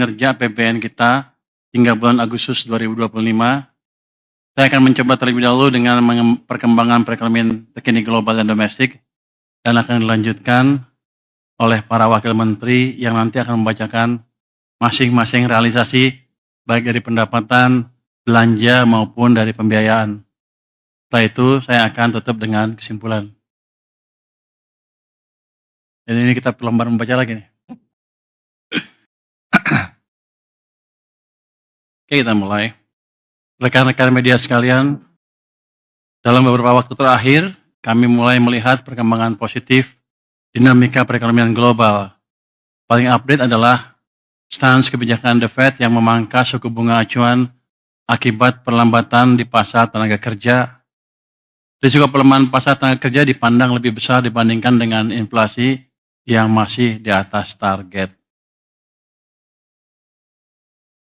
kinerja APBN kita hingga bulan Agustus 2025. Saya akan mencoba terlebih dahulu dengan perkembangan perekonomian terkini global dan domestik, dan akan dilanjutkan oleh para wakil menteri yang nanti akan membacakan masing-masing realisasi baik dari pendapatan, belanja maupun dari pembiayaan. Setelah itu saya akan tutup dengan kesimpulan. Jadi ini kita lembar membaca lagi nih. Oke, kita mulai. Rekan-rekan media sekalian, dalam beberapa waktu terakhir, kami mulai melihat perkembangan positif dinamika perekonomian global. Paling update adalah stance kebijakan The Fed yang memangkas suku bunga acuan akibat perlambatan di pasar tenaga kerja. Risiko pelemahan pasar tenaga kerja dipandang lebih besar dibandingkan dengan inflasi yang masih di atas target.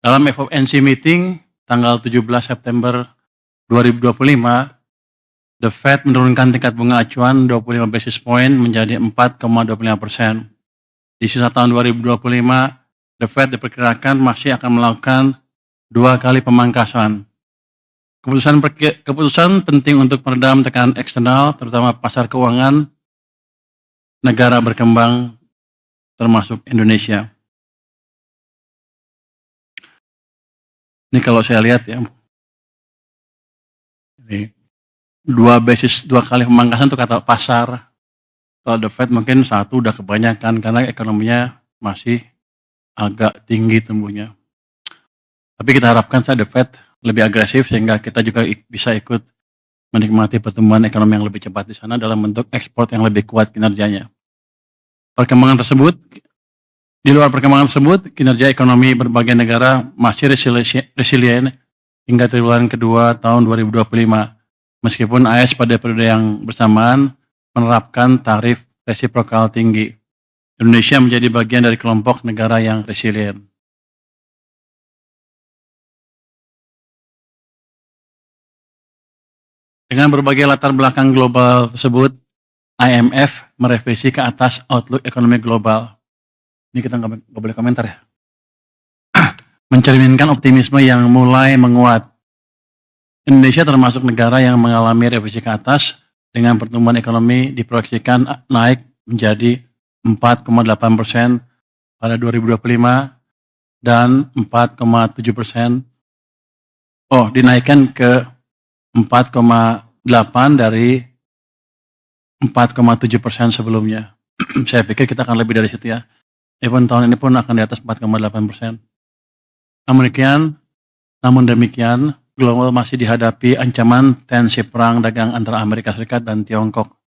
Dalam FOMC meeting tanggal 17 September 2025, The Fed menurunkan tingkat bunga acuan 25 basis point menjadi 4,25%. Di sisa tahun 2025, The Fed diperkirakan masih akan melakukan 2 kali pemangkasan. Keputusan penting untuk meredam tekanan eksternal, terutama pasar keuangan negara berkembang termasuk Indonesia. Ini kalau saya lihat ya, ini 2 kali pemangkasan itu kata pasar. Kalau The Fed mungkin 1 udah kebanyakan karena ekonominya masih agak tinggi tumbuhnya. Tapi kita harapkan The Fed lebih agresif sehingga kita juga bisa ikut menikmati pertumbuhan ekonomi yang lebih cepat di sana dalam bentuk ekspor yang lebih kuat kinerjanya. Di luar perkembangan tersebut, kinerja ekonomi berbagai negara masih resilient hingga triwulan kedua tahun 2025. Meskipun AS pada periode yang bersamaan menerapkan tarif resiprokal tinggi. Indonesia menjadi bagian dari kelompok negara yang resilient. Dengan berbagai latar belakang global tersebut, IMF merevisi ke atas outlook ekonomi global. Ini kita nggak boleh komentar ya. Mencerminkan optimisme yang mulai menguat. Indonesia termasuk negara yang mengalami revisi ke atas dengan pertumbuhan ekonomi diproyeksikan naik menjadi 4,8% pada 2025 dan 4,7%. Dinaikkan ke 4,8 dari 4,7% sebelumnya. Saya pikir kita akan lebih dari situ ya. Even tahun ini pun akan di atas 4,8%. Namun demikian, global masih dihadapi ancaman tensi perang dagang antara Amerika Serikat dan Tiongkok.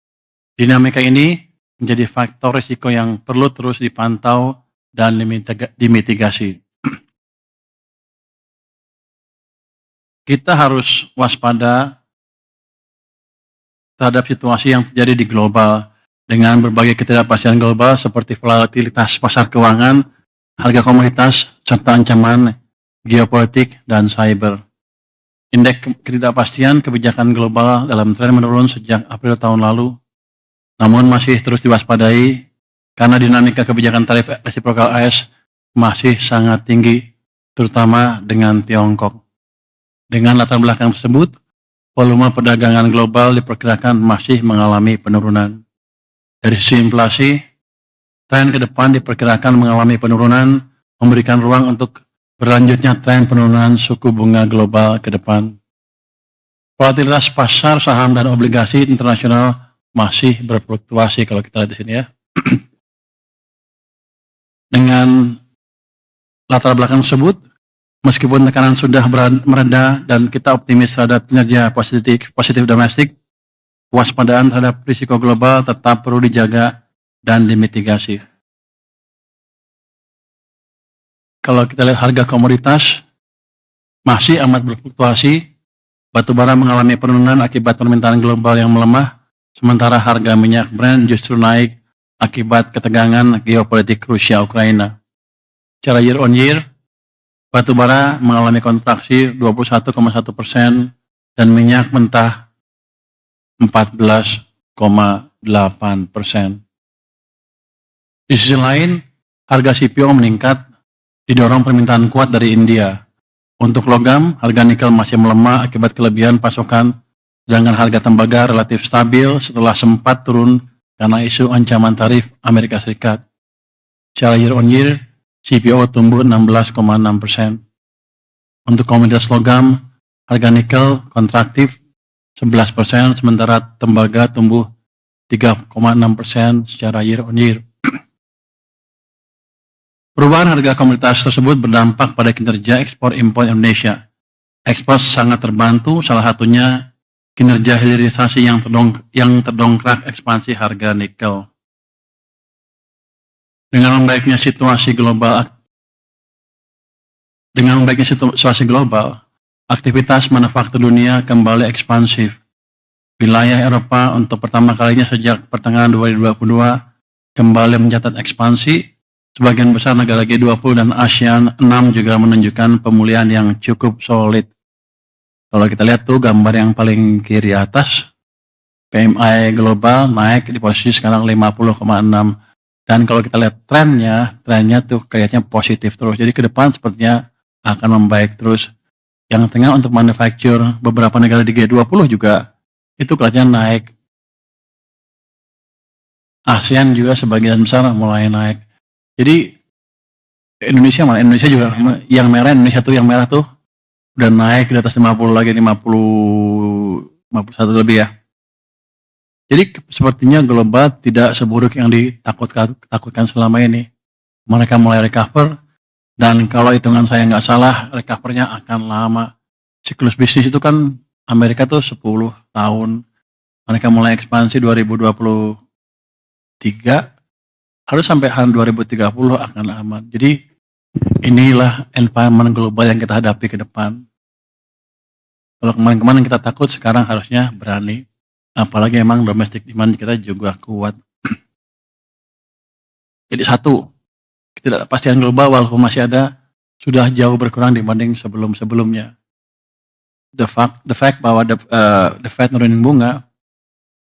Dinamika ini menjadi faktor risiko yang perlu terus dipantau dan dimitigasi. Kita harus waspada terhadap situasi yang terjadi di global dengan berbagai ketidakpastian global seperti volatilitas pasar keuangan, harga komoditas, serta ancaman geopolitik dan cyber. Indeks ketidakpastian kebijakan global dalam tren menurun sejak April tahun lalu, namun masih terus diwaspadai karena dinamika kebijakan tarif resiprokal AS masih sangat tinggi, terutama dengan Tiongkok. Dengan latar belakang tersebut, volume perdagangan global diperkirakan masih mengalami penurunan. Dari sisi inflasi, tren ke depan diperkirakan mengalami penurunan, memberikan ruang untuk berlanjutnya tren penurunan suku bunga global ke depan. Volatilitas pasar saham dan obligasi internasional masih berfluktuasi kalau kita lihat di sini ya. Dengan latar belakang tersebut, meskipun tekanan sudah mereda dan kita optimis terhadap kinerja positif domestik, kewaspadaan terhadap risiko global tetap perlu dijaga dan dimitigasi. Kalau kita lihat harga komoditas masih amat berfluktuasi, batubara mengalami penurunan akibat permintaan global yang melemah, sementara harga minyak Brent justru naik akibat ketegangan geopolitik Rusia-Ukraina. Secara year on year, batubara mengalami kontraksi 21,1% dan minyak mentah 14,8%. Di sisi lain, harga CPO meningkat didorong permintaan kuat dari India. Untuk logam, harga nikel masih melemah akibat kelebihan pasokan, sedangkan harga tembaga relatif stabil setelah sempat turun karena isu ancaman tarif Amerika Serikat. Secara year on year, CPO tumbuh 16,6%. Untuk komoditas logam, harga nikel kontraktif 11%, sementara tembaga tumbuh 3,6% secara year on year. Perubahan harga komoditas tersebut berdampak pada kinerja ekspor impor Indonesia. Ekspor sangat terbantu, salah satunya kinerja hilirisasi yang terdongkrak ekspansi harga nikel. Dengan membaiknya situasi global, aktivitas manufaktur dunia kembali ekspansif. Wilayah Eropa untuk pertama kalinya sejak pertengahan 2022 kembali mencatat ekspansi. Sebagian besar negara G20 dan ASEAN 6 juga menunjukkan pemulihan yang cukup solid. Kalau kita lihat tuh gambar yang paling kiri atas, PMI global naik di posisi sekarang 50,6. Dan kalau kita lihat trennya tuh kayaknya positif terus. Jadi ke depan sepertinya akan membaik terus. Yang tengah untuk manufacture beberapa negara di G20 juga itu kelihatannya naik. ASEAN juga sebagian besar mulai naik. Jadi Indonesia juga yang merah, Indonesia tuh yang merah tuh udah naik di atas 50 lagi, 51 lebih ya. Jadi sepertinya global tidak seburuk yang ditakutkan selama ini. Mereka mulai recover, dan kalau hitungan saya nggak salah, recovernya akan lama. Siklus bisnis itu kan Amerika tuh 10 tahun. Mereka mulai ekspansi 2023, harus sampai tahun 2030 akan aman. Jadi inilah environment global yang kita hadapi ke depan. Kalau kemarin-kemarin kita takut, sekarang harusnya berani. Apalagi emang domestic demand kita juga kuat. Jadi satu, ketidakpastian global walaupun masih ada, sudah jauh berkurang dibanding sebelum-sebelumnya. The fact bahwa the Fed nurunin bunga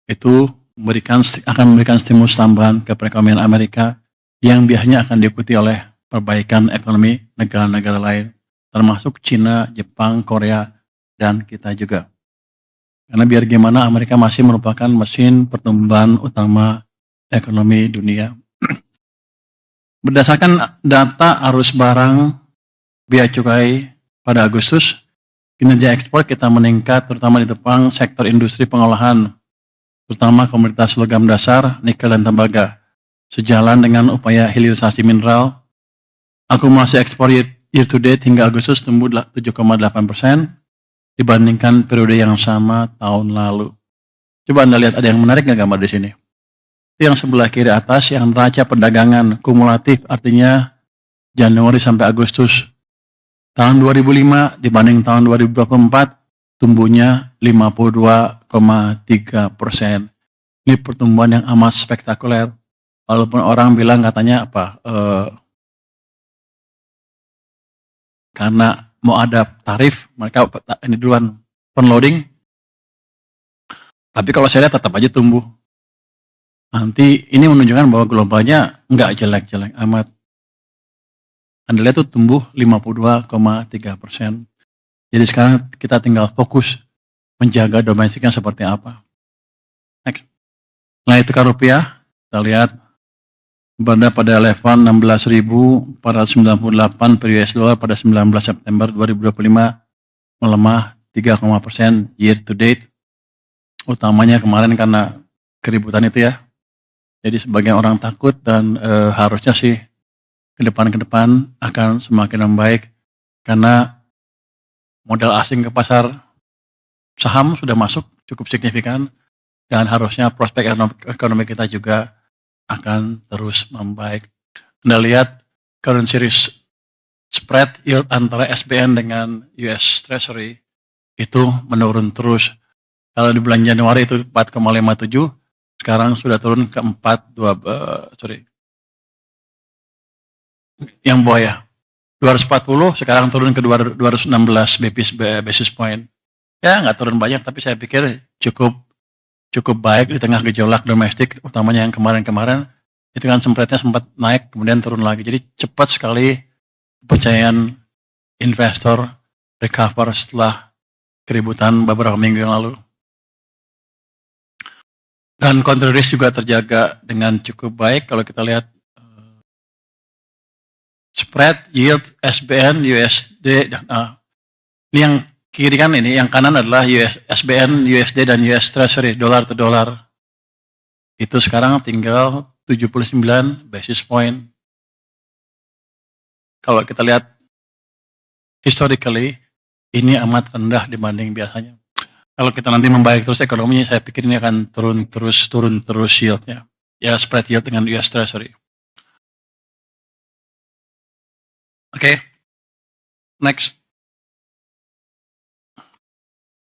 itu akan memberikan stimulus tambahan ke perekonomian Amerika yang biasanya akan diikuti oleh perbaikan ekonomi negara-negara lain, termasuk Cina, Jepang, Korea, dan kita juga. Karena biar gimana Amerika masih merupakan mesin pertumbuhan utama ekonomi dunia. Berdasarkan data arus barang bea cukai pada Agustus, kinerja ekspor kita meningkat terutama di depan sektor industri pengolahan, terutama komoditas logam dasar, nikel dan tembaga. Sejalan dengan upaya hilirisasi mineral, akumulasi ekspor year to date hingga Agustus tumbuh 7,8% dibandingkan periode yang sama tahun lalu. Coba Anda lihat, ada yang menarik nggak gambar di sini? Itu yang sebelah kiri atas, yang neraca perdagangan kumulatif, artinya Januari sampai Agustus tahun 2005 dibanding tahun 2024, tumbuhnya 52,3%. Ini pertumbuhan yang amat spektakuler. Walaupun orang bilang katanya karena mau ada tarif, mereka ini duluan penloading. Tapi kalau saya lihat tetap aja tumbuh. Nanti ini menunjukkan bahwa globalnya nggak jelek-jelek amat. Anda lihat tuh tumbuh 52,3%. Jadi sekarang kita tinggal fokus menjaga domestiknya seperti apa. Next. Nilai tukar rupiah, kita lihat berada pada level 16.498 per US dollar pada 19 September 2025, melemah 3,% year to date. Utamanya kemarin karena keributan itu ya. Jadi sebagian orang takut, dan harusnya sih ke depan akan semakin membaik karena modal asing ke pasar saham sudah masuk cukup signifikan, dan harusnya prospek ekonomi kita juga akan terus membaik. Anda lihat currency risk spread yield antara SBN dengan US Treasury itu menurun terus. Kalau di bulan Januari itu 4,57, sekarang sudah turun ke 4,2, yang bawah ya, 240, sekarang turun ke 216 basis point. Ya nggak turun banyak, tapi saya pikir cukup baik di tengah gejolak domestik, utamanya yang kemarin-kemarin itu kan spreadnya sempat naik kemudian turun lagi. Jadi cepat sekali kepercayaan investor recover setelah keributan beberapa minggu yang lalu. Dan counter risk juga terjaga dengan cukup baik kalau kita lihat spread, yield, SBN, USD, dan ini yang kiri kan ini, yang kanan adalah SBN, USD, dan US Treasury, dolar to dolar. Itu sekarang tinggal 79 basis point. Kalau kita lihat historically, ini amat rendah dibanding biasanya. Kalau kita nanti membaik terus ekonominya, saya pikir ini akan turun terus yieldnya. Ya, spread yield dengan US Treasury. Oke, next.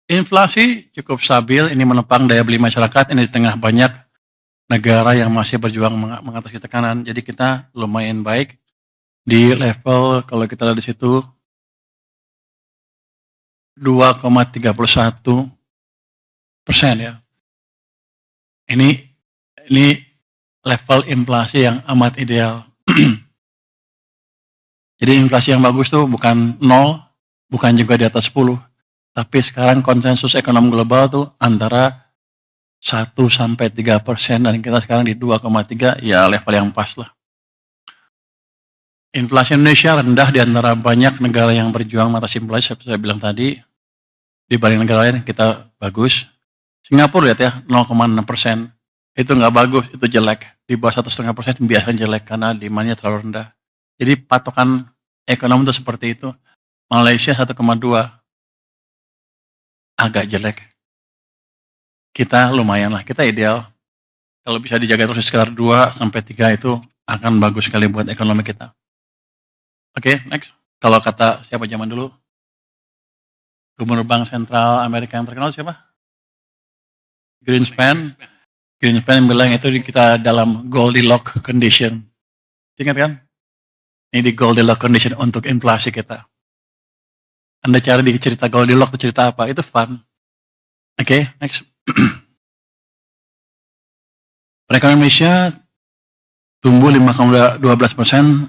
Inflasi cukup stabil, ini menopang daya beli masyarakat, ini di tengah banyak negara yang masih berjuang mengatasi tekanan. Jadi kita lumayan baik di level, kalau kita lihat di situ, 2,31% ya. Ini level inflasi yang amat ideal. Jadi inflasi yang bagus tuh bukan 0, bukan juga di atas 10. Tapi sekarang konsensus ekonomi global tuh antara 1-3%, dan kita sekarang di 2,3, ya level yang pas lah. Inflasi Indonesia rendah di antara banyak negara yang berjuang mengatasi inflasi, seperti saya bilang tadi. Dibanding negara lain kita bagus. Singapura lihat ya, 0,6%. Itu nggak bagus, itu jelek. Di bawah 1,5% biasanya jelek karena demand-nya terlalu rendah. Jadi patokan ekonomi itu seperti itu. Malaysia 1,2, agak jelek. Kita lumayan lah, kita ideal. Kalau bisa dijaga terus sekitar 2-3 itu akan bagus sekali buat ekonomi kita. Oke, next. Kalau kata siapa zaman dulu? Gubernur Bank Sentral Amerika yang terkenal siapa? Greenspan. Greenspan bilang itu kita dalam Goldilocks condition. Ingat kan? Ini di Goldilocks condition untuk inflasi kita. Anda cari di cerita Goldilocks itu cerita apa? Itu fun. Oke, next. Perekonomian Indonesia tumbuh 5,12%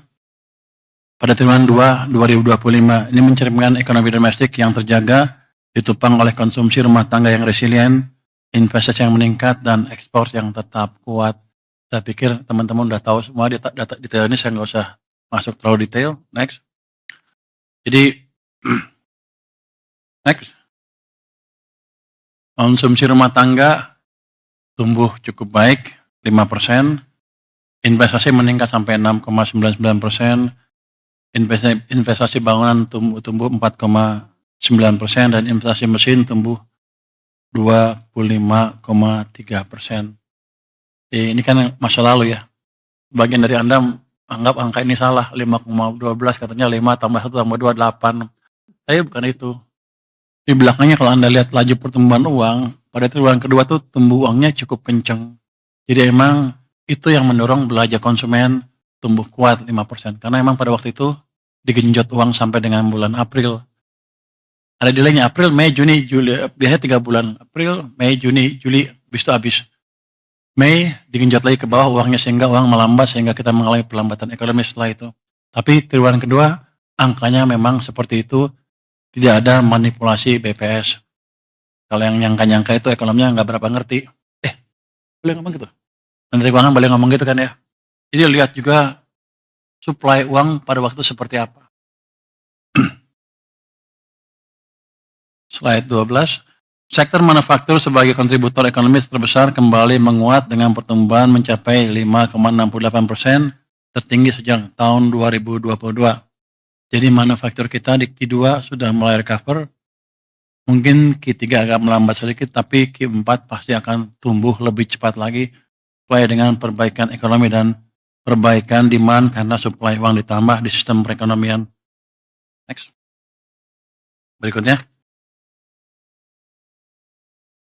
pada triwulan 2 2025. Ini mencerminkan ekonomi domestik yang terjaga, ditopang oleh konsumsi rumah tangga yang resilient, investasi yang meningkat, dan ekspor yang tetap kuat. Saya pikir teman-teman udah tahu semua data detail ini, saya nggak usah masuk terlalu detail. Next. Jadi, next. Konsumsi rumah tangga tumbuh cukup baik, 5%. Investasi meningkat sampai 6,99%. Investasi bangunan tumbuh 4,9%, dan investasi mesin tumbuh 25,3%. Ini kan masa lalu ya. Bagian dari Anda anggap angka ini salah, 5,12 katanya 5 tambah 1 tambah 2, 8. Tapi bukan itu. Di belakangnya kalau Anda lihat laju pertumbuhan uang, pada triwulan kedua tuh tumbuh uangnya cukup kenceng. Jadi emang itu yang mendorong belanja konsumen tumbuh kuat 5%. Karena emang pada waktu itu digenjot uang sampai dengan bulan April. Ada delaynya April, Mei, Juni, Juli. Biasanya 3 bulan. April, Mei, Juni, Juli, habis. Mei digenjot lagi ke bawah uangnya sehingga uang melambat sehingga kita mengalami pelambatan ekonomi setelah itu. Tapi triwulan kedua angkanya memang seperti itu, tidak ada manipulasi BPS. Kalau yang nyangka-nyangka itu ekonominya nggak berapa ngerti. Boleh ngomong gitu? Menteri Keuangan boleh ngomong gitu kan ya? Jadi lihat juga supply uang pada waktu seperti apa. Slide 12. Sektor manufaktur sebagai kontributor ekonomi terbesar kembali menguat dengan pertumbuhan mencapai 5,68%, tertinggi sejak tahun 2022. Jadi manufaktur kita di Q2 sudah mulai recover. Mungkin Q3 agak melambat sedikit, tapi Q4 pasti akan tumbuh lebih cepat lagi sesuai dengan perbaikan ekonomi dan perbaikan demand karena supply uang ditambah di sistem perekonomian. Next. Berikutnya.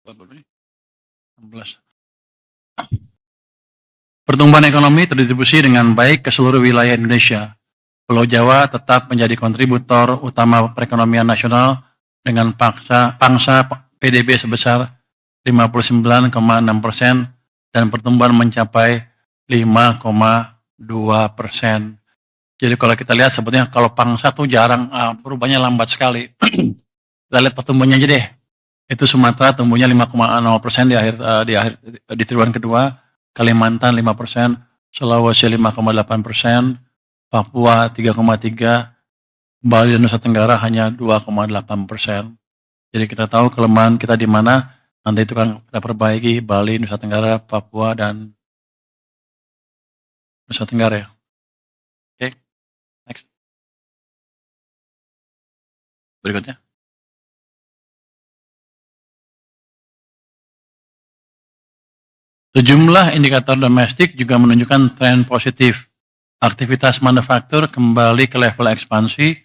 16. Pertumbuhan ekonomi terdistribusi dengan baik ke seluruh wilayah Indonesia. Pulau Jawa tetap menjadi kontributor utama perekonomian nasional dengan pangsa PDB sebesar 59,6% dan pertumbuhan mencapai 5,2%. Jadi kalau kita lihat sebetulnya kalau pangsa tuh jarang perubahannya lambat sekali. Kita lihat pertumbuhannya aja deh. Itu Sumatera tumbuhnya 5,0% di triwulan kedua, Kalimantan 5%, Sulawesi 5,8%, Papua 3,3%, Bali dan Nusa Tenggara hanya 2,8%. Jadi kita tahu kelemahan kita di mana, nanti itu kan kita perbaiki Bali, Nusa Tenggara, Papua, dan Nusa Tenggara ya. Oke, next. Berikutnya. Sejumlah indikator domestik juga menunjukkan tren positif. Aktivitas manufaktur kembali ke level ekspansi,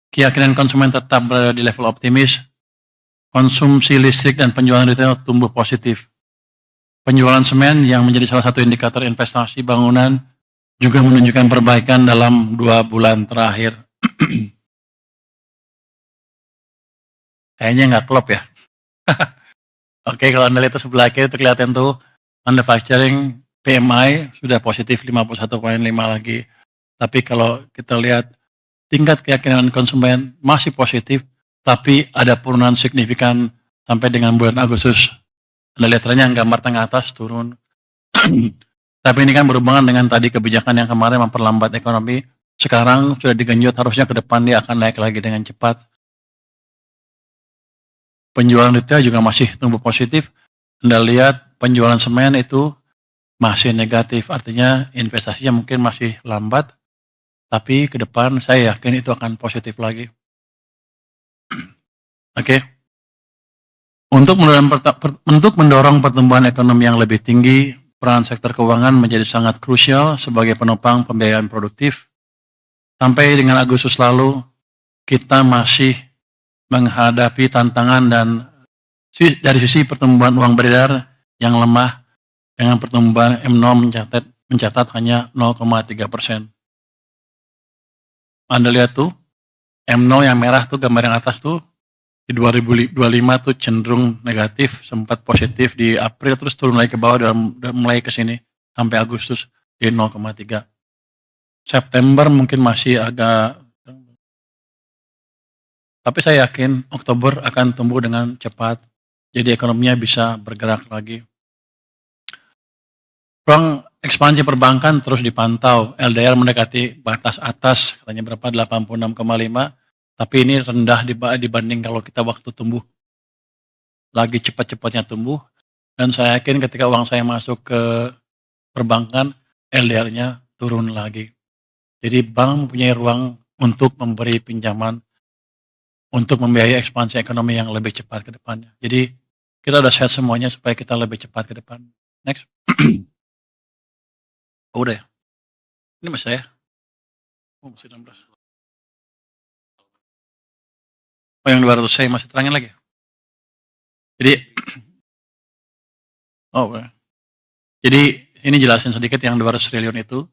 keyakinan konsumen tetap berada di level optimis, konsumsi listrik dan penjualan retail tumbuh positif. Penjualan semen yang menjadi salah satu indikator investasi bangunan juga menunjukkan perbaikan dalam 2 bulan terakhir. Kayaknya nggak klop ya. Oke, kalau Anda lihat ke sebelah kiri itu kelihatan tuh manufacturing PMI sudah positif 51,5 lagi. Tapi kalau kita lihat tingkat keyakinan konsumen masih positif, tapi ada penurunan signifikan sampai dengan bulan Agustus. Anda lihat trennya gambar tengah atas turun. Tapi ini kan berhubungan dengan tadi kebijakan yang kemarin memperlambat ekonomi. Sekarang sudah digenjot, harusnya ke depan dia akan naik lagi dengan cepat. Penjualan retail juga masih tumbuh positif. Anda lihat penjualan semen itu masih negatif, artinya investasinya mungkin masih lambat, tapi ke depan saya yakin itu akan positif lagi. Oke. Untuk mendorong pertumbuhan ekonomi yang lebih tinggi, peran sektor keuangan menjadi sangat krusial sebagai penopang pembiayaan produktif. Sampai dengan Agustus lalu, kita masih menghadapi tantangan dan dari sisi pertumbuhan uang beredar yang lemah, dengan pertumbuhan M0 mencatat hanya 0,3%. Anda lihat tuh, M0 yang merah tuh gambar yang atas tuh, di 2025 tuh cenderung negatif, sempat positif di April, terus turun lagi ke bawah dan mulai ke sini sampai Agustus di 0,3. September mungkin masih agak, tapi saya yakin Oktober akan tumbuh dengan cepat, jadi ekonominya bisa bergerak lagi. Ruang ekspansi perbankan terus dipantau, LDR mendekati batas atas, katanya berapa, 86,5, tapi ini rendah dibanding kalau kita waktu tumbuh. Lagi cepat-cepatnya tumbuh, dan saya yakin ketika uang saya masuk ke perbankan, LDR-nya turun lagi. Jadi bank mempunyai ruang untuk memberi pinjaman, untuk membiayai ekspansi ekonomi yang lebih cepat ke depannya. Jadi kita udah set semuanya supaya kita lebih cepat ke depan. Next. Oh, udah ya? Ini masih saya? Oh, masih 16. Oh, yang 200 saya masih terangin lagi? Jadi, oh, boleh. Jadi ini jelasin sedikit yang 200 triliun itu.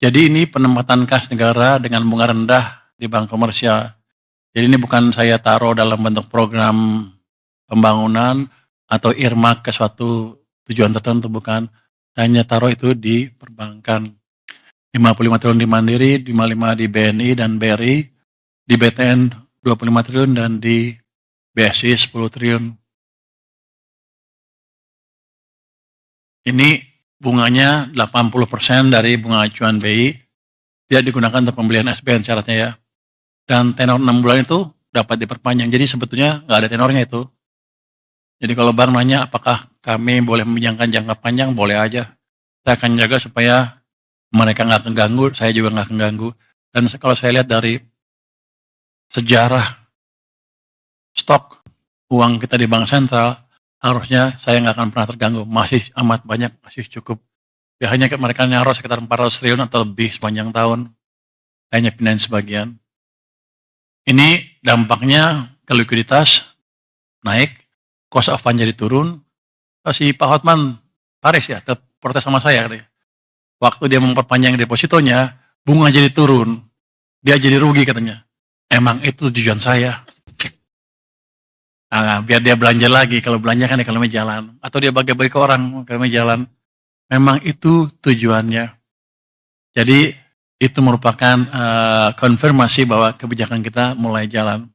Jadi ini penempatan kas negara dengan bunga rendah di bank komersial. Jadi ini bukan saya taruh dalam bentuk program pembangunan atau earmark ke suatu tujuan tertentu, bukan. Hanya taruh itu di perbankan. 55 triliun di Mandiri, 55 di BNI dan BRI, di BTN 25 triliun dan di BSI 10 triliun. Ini bunganya 80% dari bunga acuan BI, tidak digunakan untuk pembelian SBN syaratnya ya. Dan tenor 6 bulan itu dapat diperpanjang, jadi sebetulnya nggak ada tenornya itu. Jadi kalau bank nanya apakah kami boleh meminjamkan jangka panjang, boleh aja. Saya akan jaga supaya mereka nggak keganggu, saya juga nggak keganggu. Dan kalau saya lihat dari sejarah stok uang kita di bank sentral, harusnya saya nggak akan pernah terganggu, masih amat banyak, masih cukup. Ya hanya mereka nyaruh sekitar 400 triliun atau lebih sepanjang tahun, hanya pindahin sebagian. Ini dampaknya ke likuiditas naik, cost of fund jadi turun. Si Pak Hotman Paris ya, protes sama saya katanya. Waktu dia memperpanjang depositonya, bunga jadi turun, dia jadi rugi katanya. Emang itu tujuan saya. Nah, biar dia belanja lagi, kalau belanja kan ekonomi jalan. Atau dia bagi-bagi ke orang, ekonomi jalan. Memang itu tujuannya. Jadi itu merupakan konfirmasi bahwa kebijakan kita mulai jalan.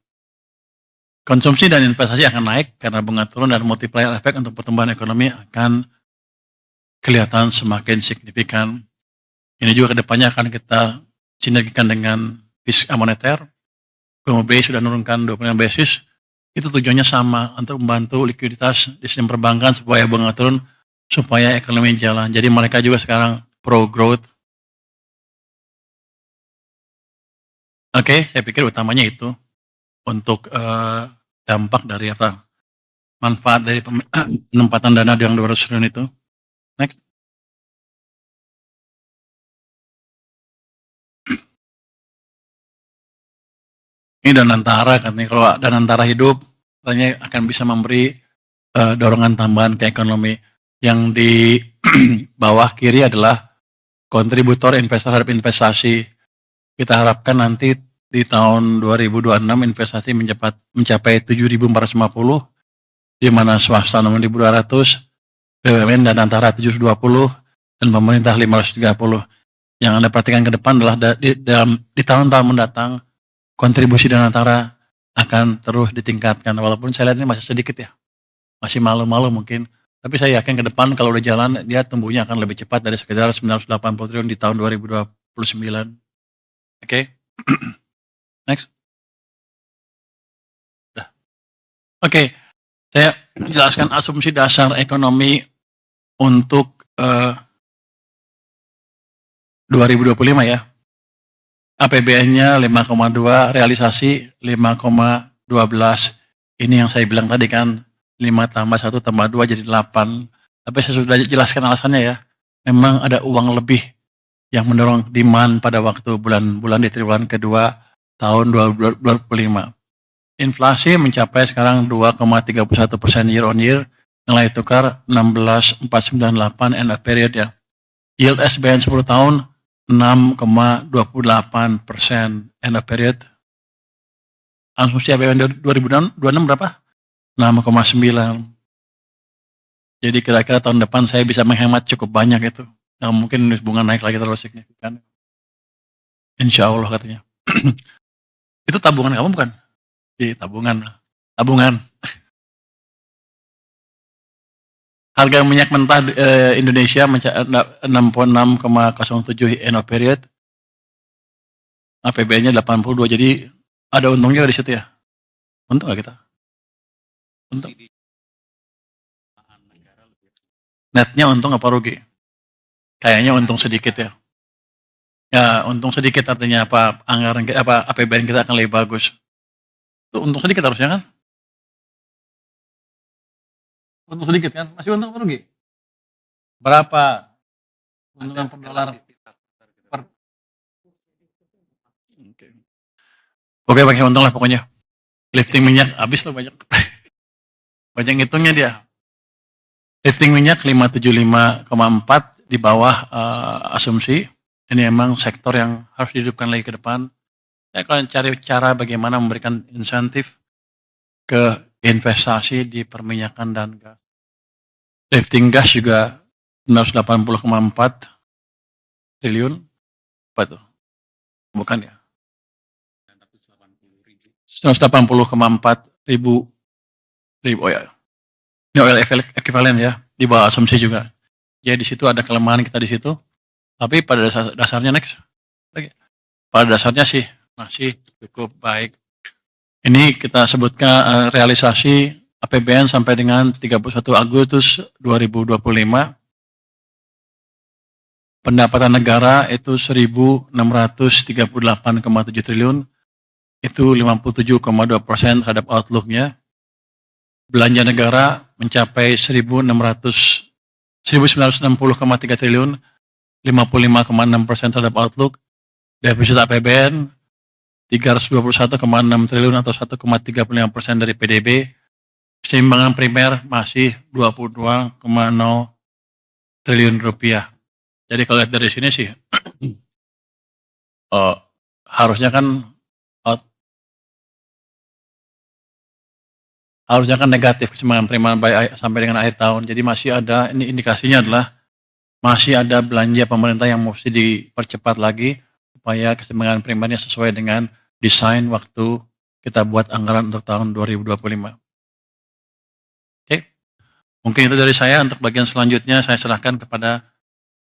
Konsumsi dan investasi akan naik karena bunga turun dan multiplier effect untuk pertumbuhan ekonomi akan kelihatan semakin signifikan. Ini juga kedepannya akan kita sinergikan dengan fiskal moneter. BI sudah menurunkan 25 basis. Itu tujuannya sama, untuk membantu likuiditas di sistem perbankan supaya bunga turun, supaya ekonomi jalan. Jadi mereka juga sekarang pro growth. Oke, saya pikir utamanya itu untuk dampak dari apa? Manfaat dari penempatan dana yang 200 triliun itu. Next. Ini Danantara katanya, kalau Danantara hidup katanya akan bisa memberi dorongan tambahan ke ekonomi. Yang di bawah kiri adalah kontributor investor terhadap investasi. Kita harapkan nanti di tahun 2026 investasi mencapai 7.450, di mana swasta 6.200, BUMN dan antara 720, dan pemerintah 530. Yang Anda perhatikan ke depan adalah di tahun-tahun mendatang kontribusi dan antara akan terus ditingkatkan, walaupun saya lihat ini masih sedikit ya, masih malu-malu mungkin. Tapi saya yakin ke depan kalau udah jalan, dia tumbuhnya akan lebih cepat dari sekitar 980 triliun di tahun 2029. Oke. Next. Oke. Saya jelaskan asumsi dasar ekonomi untuk 2025 ya. APBN-nya 5,2, realisasi 5,12. Ini yang saya bilang tadi kan, 5 tambah 1 tambah 2 jadi 8. Tapi saya sudah jelaskan alasannya ya. Memang ada uang lebih yang mendorong demand pada waktu bulan-bulan di triwulan kedua tahun 2025. Inflasi mencapai sekarang 2,31% year on year, nilai tukar 16,498 end of period ya. Yield SBN 10 tahun 6,28% end of period. Asumsi APBN 2026 berapa? 6,9. Jadi kira-kira tahun depan saya bisa menghemat cukup banyak itu. Nah, mungkin bunga naik lagi terlalu signifikan. Insya Allah katanya. Itu tabungan kamu bukan? Di tabungan. Harga minyak mentah Indonesia 66,07 end of period. APBN-nya 82, jadi ada untungnya di situ ya. Untung nggak kita? Untung. Netnya untung apa rugi? Kayaknya untung sedikit ya. Ya, untung sedikit artinya apa? Anggaran apa APBN kita akan lebih bagus. Itu untung sedikit harusnya kan? Untung sedikit kan? Masih untung apa rugi? Berapa untungan per dolar? Oke, pakai untung lah pokoknya. Lifting minyak habis loh banyak. Banyak ngitungnya dia. Lifting minyak 575,4 di bawah asumsi. Ini emang sektor yang harus dihidupkan lagi ke depan. Saya akan cari cara bagaimana memberikan insentif ke investasi di perminyakan dan gas. Lifting gas juga 680,4 triliun. Apa itu? Bukan ya? 180,4 ribu, oh ya. Ini oil equivalent ya, di bawah asumsi juga. Jadi di situ ada kelemahan kita di situ. Tapi pada dasarnya next. Pada dasarnya sih masih cukup baik. Ini kita sebutkan realisasi APBN sampai dengan 31 Agustus 2025. Pendapatan negara itu 1.638,7 triliun. Itu 57,2% terhadap outlook-nya. Belanja negara mencapai 1.960,3 triliun, 55,6% terhadap outlook. Defisit APBN 321,6 triliun atau 1,35% dari PDB. Keseimbangan primer masih 22,0 triliun rupiah. Jadi kalau lihat dari sini sih harusnya kan negatif keseimbangan primer sampai dengan akhir tahun. Jadi masih ada, ini indikasinya adalah masih ada belanja pemerintah yang mesti dipercepat lagi supaya keseimbangan perekonomiannya sesuai dengan desain waktu kita buat anggaran untuk tahun 2025. Oke, mungkin itu dari saya. Untuk bagian selanjutnya saya serahkan kepada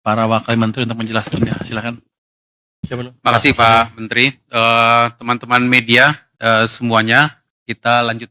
para wakil menteri untuk menjelaskannya. Silakan. Siapa dulu? Terima kasih Pak Menteri. Teman-teman media semuanya, kita lanjut